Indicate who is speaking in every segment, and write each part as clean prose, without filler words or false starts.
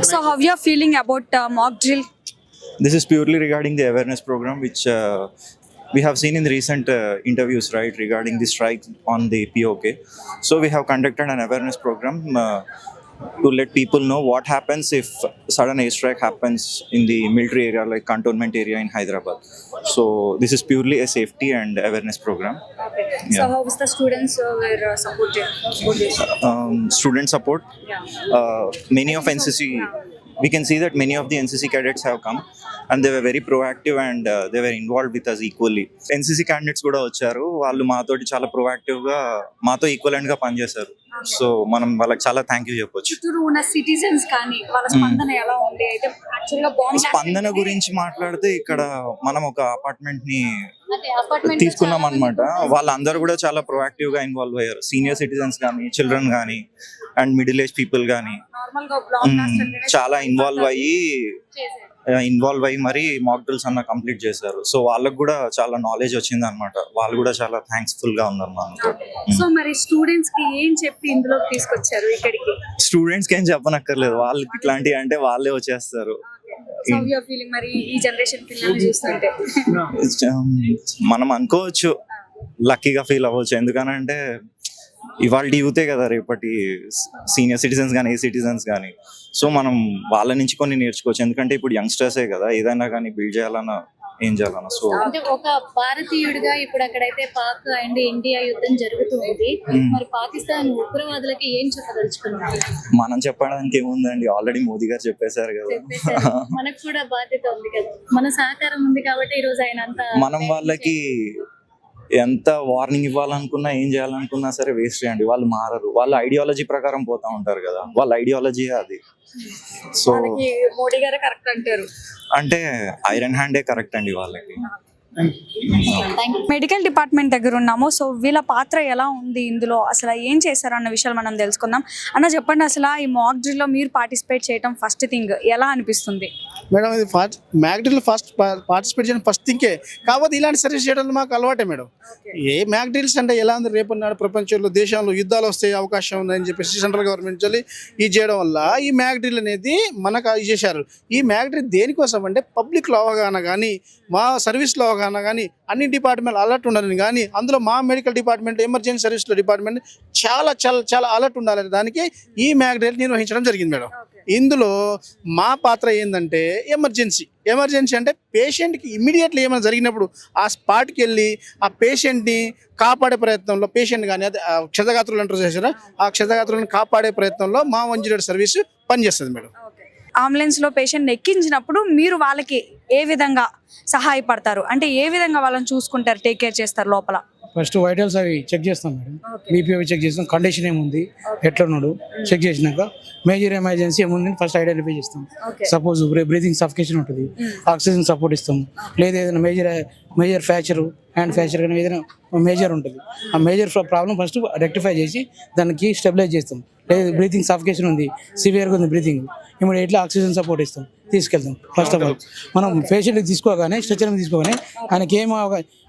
Speaker 1: So how you are feeling about mock drill?
Speaker 2: This is purely regarding the awareness program, which we have seen in the recent interviews, right, regarding the strike on the POK. So we have conducted an awareness program to let people know what happens if sudden airstrike happens in the military area, like cantonment area in Hyderabad. So this is purely a safety and awareness program.
Speaker 1: Okay.
Speaker 2: Yeah.
Speaker 1: So how was the students were supported for this?
Speaker 2: Student support.
Speaker 1: Yeah.
Speaker 2: Many of NCC, we can see that many of the NCC cadets have come and they were very proactive and they were involved with us equally. NCC candidates కూడా వచ్చారు. వాళ్ళు మాతోటి చాలా proactive గా మాతో equivalent గా పనిచేశారు. So మనం వాళ్ళకి చాలా థ్యాంక్ యూ చెప్పొచ్చు.
Speaker 1: చుట్టూ ఉన్న సిటిజన్స్ కానీ వాళ్ళ స్పందన ఎలా ఉంది? అయితే యాక్చువల్గా బాంబ్
Speaker 2: స్పందన గురించి మాట్లాడితే ఇక్కడ మనం ఒక అపార్ట్మెంట్ ని తీసుకున్నాం అనమాట. వాళ్ళందరూ కూడా చాలా ప్రొయాక్టివ్ గా ఇన్వాల్వ్ అయ్యారు. సీనియర్ సిటిజన్స్ కానీ, చిల్డ్రన్ కానీ అండ్ మిడిల్ ఏజ్ పీపుల్ కానీ చాలా ఇన్వాల్వ్ అయ్యి మరి మాక్ డ్రిల్స్ అన్న కంప్లీట్ చేశారు. సో వాళ్ళకి కూడా చాలా నాలెడ్జ్ వచ్చింది అనమాట. వాళ్ళు కూడా చాలా థ్యాంక్స్ఫుల్ గా ఉన్నారు మనతో.
Speaker 1: సో మరి స్టూడెంట్స్ కి ఏం చెప్పి ఇందులో తీసుకొచ్చారు ఇక్కడికి?
Speaker 2: స్టూడెంట్స్ కి ఏం చెప్పనక్కర్లేదు, వాళ్ళకి ఇట్లాంటివి అంటే వాళ్ళే వచ్చేస్తారు.
Speaker 1: So you are feeling మరి ఈ జనరేషన్ పిల్లల్ని చూస్తుంటే
Speaker 2: మనం అనుకోవచ్చు, లక్కీగా ఫీల్ అవ్వచ్చు. ఎందుకనంటే ఇవాళ యూతే కదా రేపటి సీనియర్ సిటిజన్స్ కానీ, ఏ సిటిజన్స్ కానీ. సో మనం వాళ్ళ నుంచి కొన్ని నేర్చుకోవచ్చు. ఎందుకంటే ఇప్పుడు యంగ్స్టర్సే కదా, ఏదైనా కానీ బిల్డ్ చేయాలన్నా ఏం చేయాలన్నా. సో
Speaker 3: అంటే ఒక భారతీయుడిగా ఇప్పుడు అక్కడైతే పాక్ అండ్ ఇండియా యుద్ధం జరుగుతుంది, మరి పాకిస్తాన్ ఉగ్రవాదులకి ఏం చెప్పదలుచుకున్నారు?
Speaker 2: మనం చెప్పడానికి ఏముందండి, ఆల్రెడీ మోదీ గారు చెప్పేశారు కదా.
Speaker 3: మనకు కూడా బాధ్యత ఉంది కదా, మన సహకారం ఉంది కాబట్టి ఈ రోజు ఆయన అంతా
Speaker 2: మనం వాళ్ళకి ఎంత వార్నింగ్ ఇవ్వాలనుకున్నా, ఏం చేయాలనుకున్నా సరే వేస్ట్ చేయండి. వాళ్ళు మారరు, వాళ్ళ ఐడియాలజీ ప్రకారం పోతా ఉంటారు కదా. వాళ్ళ ఐడియాలజీ అది. సో
Speaker 1: మోడీ గారే కరెక్ట్ అంటారు
Speaker 2: అంటే ఐరన్ హ్యాండే కరెక్ట్ అండి వాళ్ళకి.
Speaker 1: మెడికల్ డిపార్ట్మెంట్ దగ్గర ఉన్నాము. సో వీళ్ళ పాత్ర ఎలా ఉంది ఇందులో, అసలు ఏం చేశారు అన్న విషయాలు మనం తెలుసుకుందాం. అన్న చెప్పండి, అసలు ఈ మాక్ డ్రిల్ లో మీరు పార్టిసిపేట్ చేయడం ఫస్ట్ థింగ్ ఎలా అనిపిస్తుంది?
Speaker 4: మేడం ఇది మ్యాక్ డ్రిల్ ఫస్ట్ పార్టిసిపేట్ చేయడం ఫస్ట్ థింగే. కాకపోతే ఇలాంటి సర్వీస్ చేయడం మాకు అలవాటే మేడం. ఏ మ్యాక్ డ్రిల్స్ అంటే ఎలా ఉంది, రేపు నాడు ప్రపంచంలో దేశంలో యుద్ధాలు వస్తే అవకాశం ఉందని చెప్పేసి సెంట్రల్ గవర్నమెంట్ నుంచి ఇది చేయడం వల్ల ఈ మ్యాక్ డ్రిల్ అనేది మనకు ఇది చేశారు. ఈ మ్యాక్ డ్రిల్ దేనికోసం అంటే పబ్లిక్లో అవగాహన కానీ, మా సర్వీస్లో అవగాహన కానీ, అన్ని డిపార్ట్మెంట్ అలర్ట్ ఉండాలని కానీ, అందులో మా మెడికల్ డిపార్ట్మెంట్, ఎమర్జెన్సీ సర్వీస్లో డిపార్ట్మెంట్ చాలా చాలా చాలా అలర్ట్ ఉండాలని దానికి ఈ మ్యాక్ డ్రిల్ నిర్వహించడం జరిగింది మేడం. ఇందులో మా పాత్ర ఏంటంటే ఎమర్జెన్సీ అంటే పేషెంట్కి ఇమ్మీడియట్లీ ఏమైనా జరిగినప్పుడు ఆ స్పాట్కి వెళ్ళి ఆ పేషెంట్ని కాపాడే ప్రయత్నంలో, పేషెంట్ కానీ అదే క్షతగాత్రులు అంటారు చేసారా, ఆ క్షతగాత్రులను కాపాడే ప్రయత్నంలో మా 108 సర్వీస్ పనిచేస్తుంది మేడం.
Speaker 1: అంబులెన్స్ లో పేషెంట్ ఎక్కించినప్పుడు మీరు వాళ్ళకి ఏ విధంగా సహాయపడతారు? అంటే ఏ విధంగా వాళ్ళని చూసుకుంటారు, టేక్ కేర్ చేస్తారు లోపల?
Speaker 5: ఫస్ట్ వైటల్స్ అవి చెక్ చేస్తాం మేడం, బీపీ అవి చెక్ చేస్తాం, కండిషన్ ఏముంది, ఎట్లున్నాడు చెక్ చేసినాక మేజర్ ఎమర్జెన్సీ ఏముంది ఫస్ట్ ఐడెంటిఫై చేస్తాం. సపోజ్ బ్రీతింగ్ సఫికేషన్ ఉంటుంది, ఆక్సిజన్ సపోర్ట్ ఇస్తాం. లేదా ఏదైనా మేజర్ ఫ్రాక్చర్, హ్యాండ్ ఫ్రాక్చర్ కానీ ఏదైనా మేజర్ ఉంటుంది, ఆ మేజర్ ప్రాబ్లం ఫస్ట్ రెక్టిఫై చేసి దానికి స్టెబిలైజ్ చేస్తాం. లేదు బ్రీతింగ్ సఫికేషన్ ఉంది, సివియర్గా ఉంది బ్రీతింగ్, ఇట్లా ఆక్సిజన్ సపోర్ట్ ఇస్తాం, తీసుకెళ్తాం. ఫస్ట్ ఆఫ్ ఆల్ మనం పేషెంట్కి తీసుకోగానే, స్ట్రెచర్కి తీసుకోగానే ఆయనకి ఏమో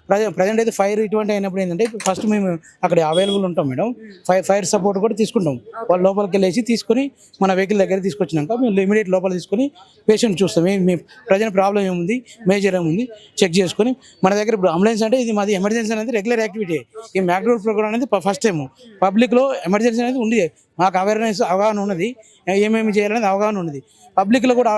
Speaker 5: ప్రజెంట్ అయితే ఫైర్ ఇటువంటి అయినప్పుడు ఏంటంటే ఫస్ట్ మేము అక్కడ అవైలబుల్ ఉంటాం మేడం. ఫైర్ సపోర్ట్ కూడా తీసుకుంటాం. వాళ్ళు లోపలికి వెళ్ళేసి తీసుకొని మన వెహికల్ దగ్గర తీసుకొచ్చినాక మేము ఇమీడియట్ లోపల తీసుకొని పేషెంట్ చూస్తాం. ప్రజెంట్ ప్రాబ్లం ఏముంది, మేజర్ ఏముంది చెక్ చేసుకొని మన దగ్గర ఇప్పుడు అంబులెన్స్ అంటే ఇది మాది ఎమర్జెన్సీ అనేది రెగ్యులర్ యాక్టివిటీ. ఈ మ్యాక్ డ్రిల్ ప్రోగ్రామ్ అనేది ఫస్ట్ టైం పబ్లిక్లో ఎమర్జెన్సీ అనేది ఉంది. మాకు అవగాహన ఉన్నది, ఏమేమి చేయాలనేది అవగాహన ఉన్నది. పబ్లిక్లో కూడా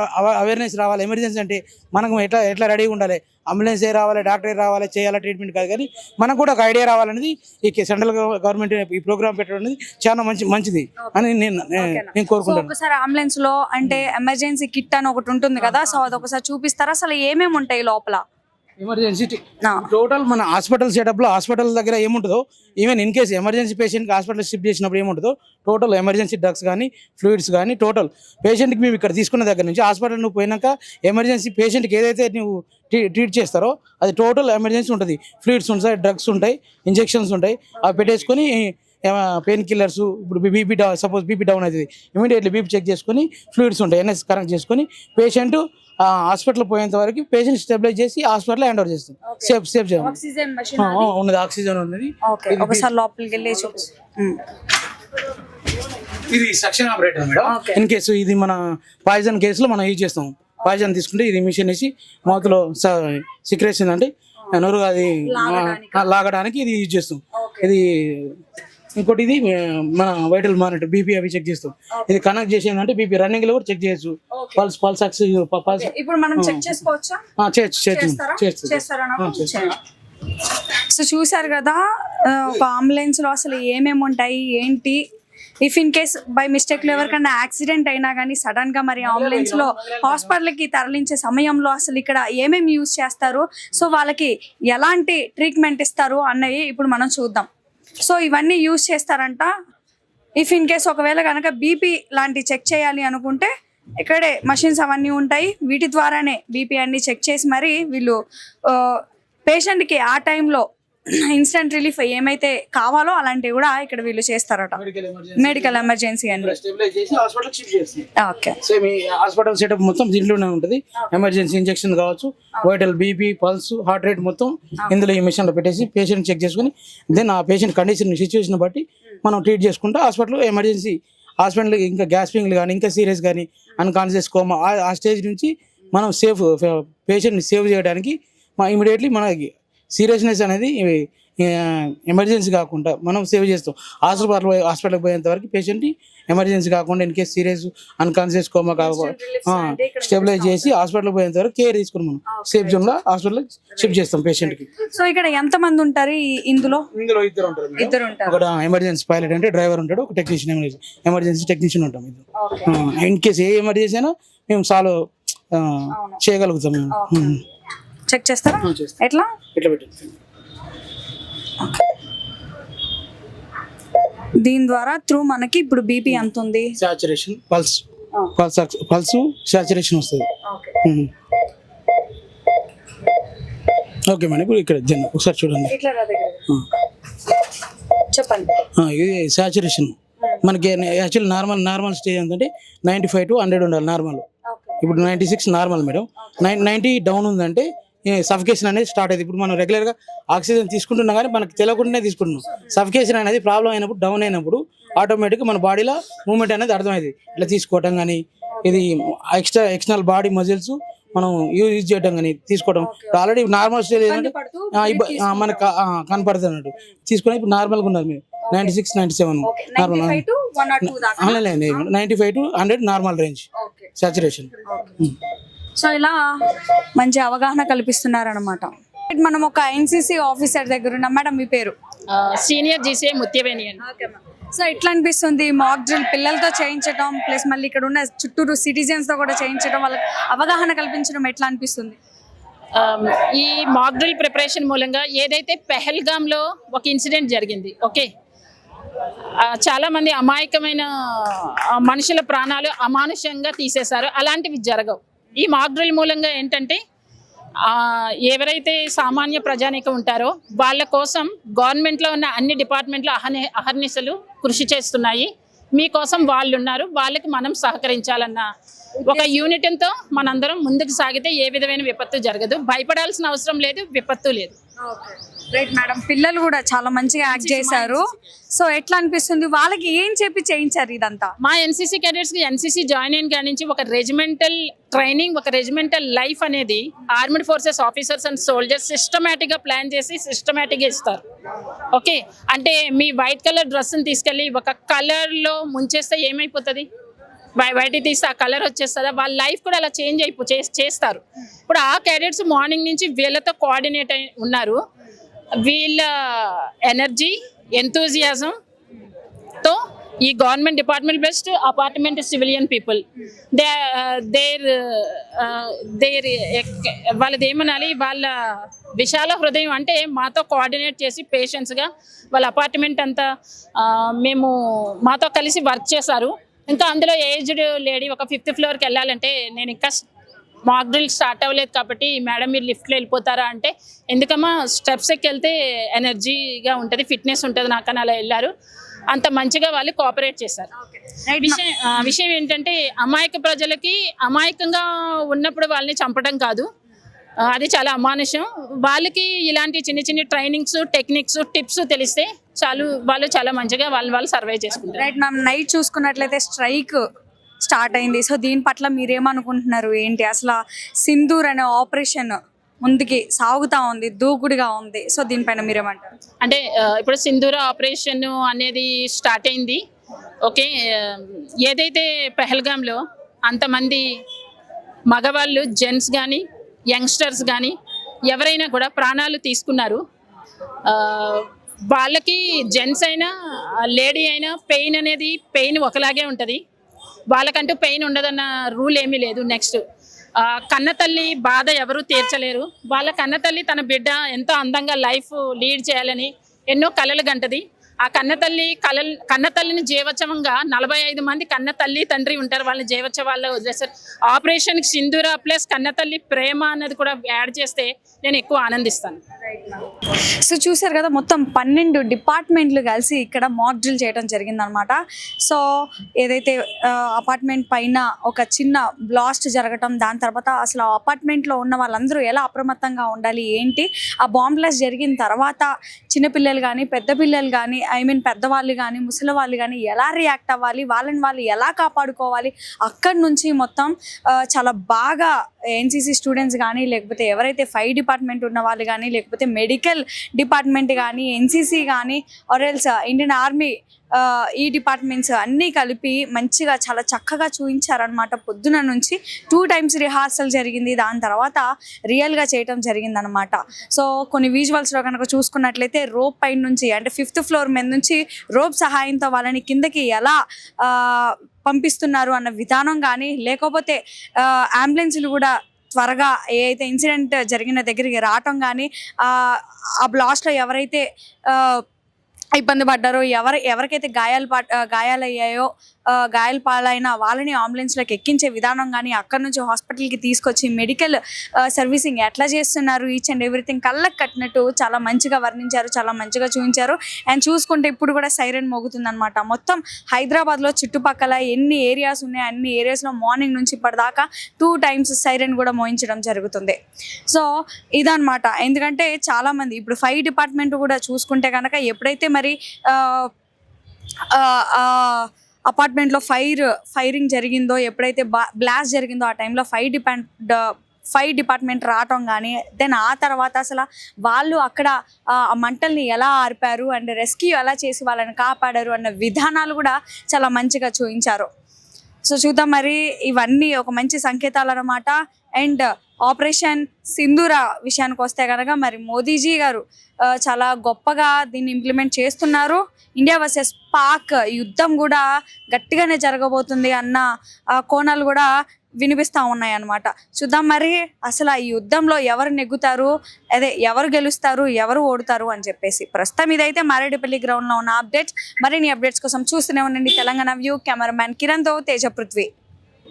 Speaker 5: అవేర్నెస్ రావాలి. ఎమర్జెన్సీ అంటే మనకు ఎట్లా రెడీగా ఉండాలి, అంబులెన్స్ ఏ రావాలి, డాక్టర్ రావాలి, చేయాలా ట్రీట్మెంట్ కాదు, కానీ మనకు కూడా ఒక ఐడియా రావాలనేది ఈ సెంట్రల్ గవర్నమెంట్ ఈ ప్రోగ్రామ్ పెట్టడం అనేది చాలా మంచిది అని నేను కోరుకుంటాను.
Speaker 1: ఒకసారి అంబులెన్స్ లో అంటే ఎమర్జెన్సీ కిట్ అని ఒకటి ఉంటుంది కదా, సో అది ఒకసారి చూపిస్తారా? అసలు ఏమేమి ఉంటాయి లోపల?
Speaker 5: ఎమర్జెన్సీ టోటల్ మన హాస్పిటల్ సెటప్లో హాస్పిటల్ దగ్గర ఏముంటుందో, ఈవెన్ ఇన్ కేసు ఎమర్జెన్సీ పేషెంట్కి హాస్పిటల్ షిఫ్ట్ చేసినప్పుడు ఏముంటుందో టోటల్ ఎమర్జెన్సీ డ్రగ్స్ కానీ, ఫ్లూయిడ్స్ కానీ, టోటల్ పేషెంట్కి మేము ఇక్కడ తీసుకున్న దగ్గర నుంచి హాస్పిటల్ నువ్వు పోయినాక ఎమర్జెన్సీ పేషెంట్కి ఏదైతే నువ్వు ట్రీట్ చేస్తారో అది టోటల్ ఎమర్జెన్సీ ఉంటుంది. ఫ్లూయిడ్స్ ఉంటాయి, డ్రగ్స్ ఉంటాయి, ఇంజెక్షన్స్ ఉంటాయి, అవి పెట్టేసుకొని పెయిన్ కిల్లర్స్. ఇప్పుడు సపోజ్ బీపీ డౌన్ అవుతుంది, ఇమీడియట్లీ బీపీ చెక్ చేసుకొని ఫ్లూయిడ్స్ ఉంటాయి, ఎన్ఎస్ కనెక్ట్ చేసుకొని పేషెంట్ హాస్పిటల్ పోయేంత వరకు పేషెంట్ స్టెబిలైజ్ చేసి హాస్పిటల్ హ్యాండ్ ఓవర్ చేస్తాం. సేఫ్ ఉన్నది, ఆక్సిజన్ ఉన్నది.
Speaker 1: ఒకసారి లోపలికి వెళ్ళి
Speaker 5: ఇది suction operator madam.
Speaker 1: Okay.
Speaker 5: In case ఇది మన పాయిజన్ కేసులో మనం యూజ్ చేస్తాం. పాయిజన్ తీసుకుంటే ఇది మిషన్ వేసి మౌత్ లో సిక్రేషన్ అంటే నోరు అది లాగడానికి ఇది యూజ్ చేస్తాం. ఇది ఇంకోటి ఇది మన వైటల్ మానిటర్ బీపీ అవి చెక్ చేస్తాం. ఇది కనెక్ట్ చేసి ఏంటంటే బీపీ రన్నింగ్ లో కూడా చెక్ చేయొచ్చు. పల్స్ పల్స్
Speaker 1: ఇప్పుడు మనం చెక్ చేసుకోవచ్చా? సో చూసారు కదా ఒక అంబులెన్స్ లో అసలు ఏమేమి ఉంటాయి ఏంటి. If in case by mistake లో ఎవరికైనా యాక్సిడెంట్ అయినా కానీ సడన్ గా మరి అంబులెన్స్ లో హాస్పిటల్ కి తరలించే సమయంలో అసలు ఇక్కడ ఏమేమి యూజ్ చేస్తారు, సో వాళ్ళకి ఎలాంటి ట్రీట్మెంట్ ఇస్తారు అన్నవి ఇప్పుడు మనం చూద్దాం. సో ఇవన్నీ యూజ్ చేస్తారంట. ఇఫ్ ఇన్ కేస్ ఒకవేళ కనుక బీపీ లాంటి చెక్ చేయాలి అనుకుంటే ఇక్కడే మషిన్స్ అవన్నీ ఉంటాయి. వీటి ద్వారానే బీపీ అన్ని చెక్ చేసి మరి వీళ్ళు పేషెంట్కి ఆ టైంలో ఇన్స్టెంట్ రిలీఫ్ ఏమైతే కావాలో అలాంటివి కూడా ఇక్కడ వీళ్ళు చేస్తారట. మెడికల్ ఎమర్జెన్సీ అండి. ఓకే.
Speaker 5: సేమ్ హాస్పిటల్ సెటప్ మొత్తం దీంట్లోనే ఉంటుంది. ఎమర్జెన్సీ ఇంజెక్షన్ కావచ్చు, vital BP pulse heart rate మొత్తం ఇందులో ఈ మిషన్ లో పెట్టేసి పేషెంట్ చెక్ చేసుకుని దెన్ ఆ పేషెంట్ కండిషన్ సిచ్యువేషన్ బట్టి మనం ట్రీట్ చేసుకుంటూ హాస్పిటల్ ఎమర్జెన్సీ హాస్పిటల్ ఇంకా గ్యాస్పింగ్ కానీ ఇంకా సీరియస్ కానీ అన్కాన్షియస్ కోమా ఆ స్టేజ్ నుంచి మనం పేషెంట్ని సేవ్ చేయడానికి ఇమీడియట్లీ మనకి సీరియస్నెస్ అనేది ఎమర్జెన్సీ కాకుండా మనం సేవ్ చేస్తాం. హాస్పిటల్కి పోయేంత వరకు పేషెంట్ని ఎమర్జెన్సీ కాకుండా in case serious unconscious coma కాకుండా స్టెబిలైజ్ చేసి హాస్పిటల్కి పోయేంత వరకు కేర్ తీసుకుని మనం సేఫ్ జోన్లో హాస్పిటల్ షిఫ్ట్ చేస్తాం పేషెంట్కి.
Speaker 1: సో ఇక్కడ ఎంత మంది ఉంటారు ఇందులో?
Speaker 5: ఇద్దరు ఉంటారు. ఒక ఎమర్జెన్సీ పైలట్ అంటే డ్రైవర్ ఉంటాడు, ఒక టెక్నీషియన్ ఎమర్జెన్సీ టెక్నీషియన్ ఉంటాం. ఇన్ కేసు ఏ ఎమర్జెన్సీ అయినా మేము సాల్వ్ చేయగలుగుతాం. మేము
Speaker 1: చెక్ చేస్తారా? ఎట్లా
Speaker 5: పెట్టండి.
Speaker 1: దీని ద్వారా త్రూ మనకి ఇప్పుడు బీపీ ఎంత ఉంది,
Speaker 5: సాచురేషన్ పల్స్ సాచురేషన్ వస్తుంది. Okay madam. ఇప్పుడు ఇక్కడ ఒకసారి చూడండి.
Speaker 1: చెప్పండి.
Speaker 5: ఇది సాచురేషన్ మనకి యాక్చువల్ నార్మల్ స్టేజ్ ఏంటంటే 95 to 100 ఉండాలి నార్మల్. ఇప్పుడు 96 నార్మల్ మేడం. 90 డౌన్ ఉందంటే సఫికేషన్ అనేది స్టార్ట్ అయింది. ఇప్పుడు మనం రెగ్యులర్గా ఆక్సిజన్ తీసుకుంటున్నాం కానీ మనకు తెలియకుండానే తీసుకుంటున్నాం. సఫికేషన్ అనేది ప్రాబ్లం అయినప్పుడు డౌన్ అయినప్పుడు ఆటోమేటిక్గా మన బాడీలో మూమెంట్ అనేది అర్థమైంది. ఇట్లా తీసుకోవటం కానీ ఇది ఎక్స్టర్నల్ బాడీ మజిల్స్ మనం యూజ్ చేయడం కానీ తీసుకోవడం ఆల్రెడీ నార్మల్ స్టేజ్ ఏంటంటే మనకు కనపడుతుంది అన్నట్టు తీసుకుని ఇప్పుడు నార్మల్గా ఉన్నారు మీరు 96, 97 normal. 95 to 100 normal range saturation.
Speaker 1: So ఇలా మంచి అవగాహన కల్పిస్తున్నారనమాట. మనం ఒక ఎన్సీసీ ఆఫీసర్ దగ్గర ఉన్నాం. మేడం మీ పేరు?
Speaker 6: సీనియర్ జీసీఏ ముత్యవేణి అండి.
Speaker 1: సో ఎట్లా అనిపిస్తుంది మాక్ డ్రిల్ పిల్లలతో చేయించడం ప్లస్ మళ్ళీ ఇక్కడ ఉన్న చుట్టూరు సిటిజన్స్ తో కూడా చేయించడం, వాళ్ళకి అవగాహన కల్పించడం ఎట్లా అనిపిస్తుంది?
Speaker 6: ఈ మాక్ డ్రిల్ ప్రిపరేషన్ మూలంగా ఏదైతే పెహల్గామ్లో ఒక ఇన్సిడెంట్ జరిగింది, ఓకే, చాలా మంది అమాయకమైన మనుషుల ప్రాణాలు అమానుషంగా తీసేశారు. అలాంటివి జరగవు. ఈ మాక్ డ్రిల్ మూలంగా ఏంటంటే ఎవరైతే సామాన్య ప్రజానీకం ఉంటారో వాళ్ళ కోసం గవర్నమెంట్లో ఉన్న అన్ని డిపార్ట్మెంట్లు అహర్నిశలు కృషి చేస్తున్నాయి. మీకోసం వాళ్ళు ఉన్నారు, వాళ్ళకి మనం సహకరించాలన్న ఒక యూనిట్తో మనందరం ముందుకు సాగితే ఏ విధమైన విపత్తు జరగదు. భయపడాల్సిన అవసరం లేదు, విపత్తు లేదు.
Speaker 1: Right madam. పిల్లలు కూడా చాలా మంచిగా యాక్ట్ చేశారు. సో ఎట్లా అనిపిస్తుంది, వాళ్ళకి ఏం చెప్పి చేయించారు ఇదంతా?
Speaker 6: మా ఎన్సీసీ క్యాడెట్స్కి ఎన్సీసీ జాయిన్ అయిన కాడి నుంచి ఒక రెజిమెంటల్ ట్రైనింగ్, ఒక రెజిమెంటల్ లైఫ్ అనేది armed forces officers and soldiers సిస్టమేటిక్గా ప్లాన్ చేసి సిస్టమేటిక్గా ఇస్తారు. ఓకే, అంటే మీ వైట్ కలర్ డ్రెస్ని తీసుకెళ్ళి ఒక కలర్లో ముంచేస్తే ఏమైపోతుంది? బయటికి తీస్తే ఆ కలర్ వచ్చేస్తుందా? వాళ్ళ లైఫ్ కూడా అలా చేంజ్ చేస్తారు. ఇప్పుడు ఆ క్యాడెట్స్ మార్నింగ్ నుంచి వీళ్ళతో కోఆర్డినేట్ అయి ఉన్నారు. వీళ్ళ ఎనర్జీ, ఎంతూజియాజంతో ఈ government department best apartment civilian people వాళ్ళది ఏమనాలి, వాళ్ళ విశాల హృదయం అంటే మాతో కోఆర్డినేట్ చేసి పేషెన్స్గా వాళ్ళ అపార్ట్మెంట్ అంతా మేము మాతో కలిసి వర్క్ చేశారు. ఇంకా అందులో ఏజ్డ్ లేడీ ఒక 5th ఫ్లోర్కి వెళ్ళాలంటే నేను ఇంకా మాక్ డ్రిల్ స్టార్ట్ అవ్వలేదు కాబట్టి మేడం మీరు లిఫ్ట్లో వెళ్ళిపోతారా అంటే, ఎందుకమ్మా స్టెప్స్ ఎక్కి వెళ్తే ఎనర్జీగా ఉంటుంది, ఫిట్నెస్ ఉంటుంది నాకని అలా వెళ్ళారు. అంత మంచిగా వాళ్ళు కోఆపరేట్ చేశారు. విషయం ఏంటంటే అమాయక ప్రజలకి అమాయకంగా ఉన్నప్పుడు వాళ్ళని చంపడం కాదు, అది చాలా అమానుషం. వాళ్ళకి ఇలాంటి చిన్న చిన్న ట్రైనింగ్స్, టెక్నిక్స్, టిప్స్ తెలిస్తే చాలు, వాళ్ళు చాలా మంచిగా వాళ్ళు సర్వే చేసుకుంటారు.
Speaker 1: రైట్ మ్యామ్, నైట్ చూసుకున్నట్లయితే స్ట్రైక్ స్టార్ట్ అయింది. సో దీని పట్ల మీరేమనుకుంటున్నారు? ఏంటి అసలు సింధూర్ అనే ఆపరేషన్ ముందుకి సాగుతా ఉంది, దూకుడుగా ఉంది. సో దీనిపైన మీరేమంటారు?
Speaker 6: అంటే ఇప్పుడు సింధూర ఆపరేషన్ అనేది స్టార్ట్ అయింది. ఓకే, ఏదైతే పెహల్గాంలో అంతమంది మగవాళ్ళు, జెంట్స్ కానీ యంగ్స్టర్స్ కానీ ఎవరైనా కూడా ప్రాణాలు తీసుకున్నారు. వాళ్ళకి జెంట్స్ అయినా లేడీ అయినా పెయిన్ ఒకలాగే ఉంటుంది. వాళ్ళకంటూ పెయిన్ ఉండదన్న రూల్ ఏమీ లేదు. నెక్స్ట్ కన్నతల్లి బాధ ఎవరు తీర్చలేరు. వాళ్ళ కన్నతల్లి తన బిడ్డ ఎంతో అందంగా లైఫ్ లీడ్ చేయాలని ఎన్నో కలలు గంటది. ఆ కన్నతల్లిని జీవోత్సవంగా 45 మంది కన్నతల్లి తండ్రి ఉంటారు, వాళ్ళని జీవోత్సవాల్లో వదిలేస్తారు. ఆపరేషన్ సింధూర ప్లస్ కన్నతల్లి ప్రేమ అన్నది కూడా యాడ్ చేస్తే నేను ఎక్కువ ఆనందిస్తాను.
Speaker 1: సో చూసారు కదా, మొత్తం 12 డిపార్ట్మెంట్లు కలిసి ఇక్కడ మాక్ డ్రిల్ చేయడం జరిగిందనమాట. సో ఏదైతే అపార్ట్మెంట్ పైన ఒక చిన్న బ్లాస్ట్ జరగటం, దాని తర్వాత అసలు ఆ అపార్ట్మెంట్లో ఉన్న వాళ్ళందరూ ఎలా అప్రమత్తంగా ఉండాలి, ఏంటి, ఆ బాంబ్ బ్లాస్ట్ జరిగిన తర్వాత చిన్నపిల్లలు కానీ పెద్ద పిల్లలు కానీ పెద్దవాళ్ళు కానీ ముసలి వాళ్ళు కానీ ఎలా రియాక్ట్ అవ్వాలి, వాళ్ళని వాళ్ళు ఎలా కాపాడుకోవాలి, అక్కడి నుంచి మొత్తం చాలా బాగా ఎన్సీసీ స్టూడెంట్స్ కానీ, లేకపోతే ఎవరైతే ఫైర్ డిపార్ట్మెంట్ ఉన్న వాళ్ళు కానీ, లేకపోతే మెడికల్ డిపార్ట్మెంట్ కానీ, ఎన్సీసీ కానీ, ఆర్ఎల్స్ ఇండియన్ ఆర్మీ, ఈ డిపార్ట్మెంట్స్ అన్నీ కలిపి మంచిగా చాలా చక్కగా చూపించారనమాట. పొద్దున నుంచి 2 times రిహార్సల్ జరిగింది, దాని తర్వాత రియల్గా చేయటం జరిగిందనమాట. సో కొన్ని విజువల్స్లో కనుక చూసుకున్నట్లయితే రోప్ పైన నుంచి, అంటే 5th floor మీద నుంచి రోప్ సహాయంతో వాళ్ళని కిందకి ఎలా పంపిస్తున్నారు అన్న విధానం కానీ, లేకపోతే అంబులెన్స్లు కూడా త్వరగా ఏ అయితే ఇన్సిడెంట్ జరిగిన దగ్గరికి రావటం కానీ, ఆ బ్లాస్ట్లో ఎవరైతే ఇబ్బంది పడ్డారో, ఎవరికైతే గాయాలయ్యాయో, గాయాల పాలైన వాళ్ళని అంబులెన్స్లోకి ఎక్కించే విధానం కానీ, అక్కడ నుంచి హాస్పిటల్కి తీసుకొచ్చి మెడికల్ సర్వీసింగ్ ఎట్లా చేస్తున్నారు, ఈచ్ అండ్ ఎవ్రీథింగ్ కళ్ళకు కట్టినట్టు చాలా మంచిగా వర్ణించారు, చాలా మంచిగా చూపించారు. అండ్ చూసుకుంటే ఇప్పుడు కూడా సైరన్ మోగుతుందన్నమాట. మొత్తం హైదరాబాద్లో చుట్టుపక్కల ఎన్ని ఏరియాస్ ఉన్నాయో అన్ని ఏరియాస్లో మార్నింగ్ నుంచి ఇప్పటిదాకా 2 times సైరన్ కూడా మోయించడం జరుగుతుంది. సో ఇదన్నమాట. ఎందుకంటే చాలామంది ఇప్పుడు ఫైర్ డిపార్ట్మెంట్ కూడా చూసుకుంటే కనుక ఎప్పుడైతే మరి అపార్ట్మెంట్లో ఫైరింగ్ జరిగిందో, ఎప్పుడైతే బ్లాస్ట్ జరిగిందో ఆ టైంలో ఫైర్ డిపార్ట్మెంట్ రావటం కానీ, దెన్ ఆ తర్వాత అసలు వాళ్ళు అక్కడ ఆ మంటల్ని ఎలా ఆర్పారు అండ్ రెస్క్యూ ఎలా చేసి వాళ్ళని కాపాడారు అన్న విధానాలు కూడా చాలా మంచిగా చూపించారు. సో చూద్దాం మరి, ఇవన్నీ ఒక మంచి సంకేతాలు అన్నమాట. అండ్ ఆపరేషన్ సింధూర విషయానికి వస్తే కనుక మరి మోదీజీ గారు చాలా గొప్పగా దీన్ని ఇంప్లిమెంట్ చేస్తున్నారు. ఇండియా వర్సెస్ పాక్ యుద్ధం కూడా గట్టిగానే జరగబోతుంది అన్న కోణాలు కూడా వినిపిస్తూ ఉన్నాయి అన్నమాట. చూద్దాం మరి అసలు ఈ యుద్ధంలో ఎవరు నెగ్గుతారు, ఎవరు గెలుస్తారు, ఎవరు ఓడుతారు అని చెప్పేసి. ప్రస్తుతం ఇదైతే మారేడుపల్లి గ్రౌండ్లో ఉన్న అప్డేట్స్. మరిన్ని అప్డేట్స్ కోసం చూస్తూనే ఉండండి తెలంగాణ వ్యూ. కెమెరామ్యాన్ కిరణ్తో తేజ పృథ్వీ.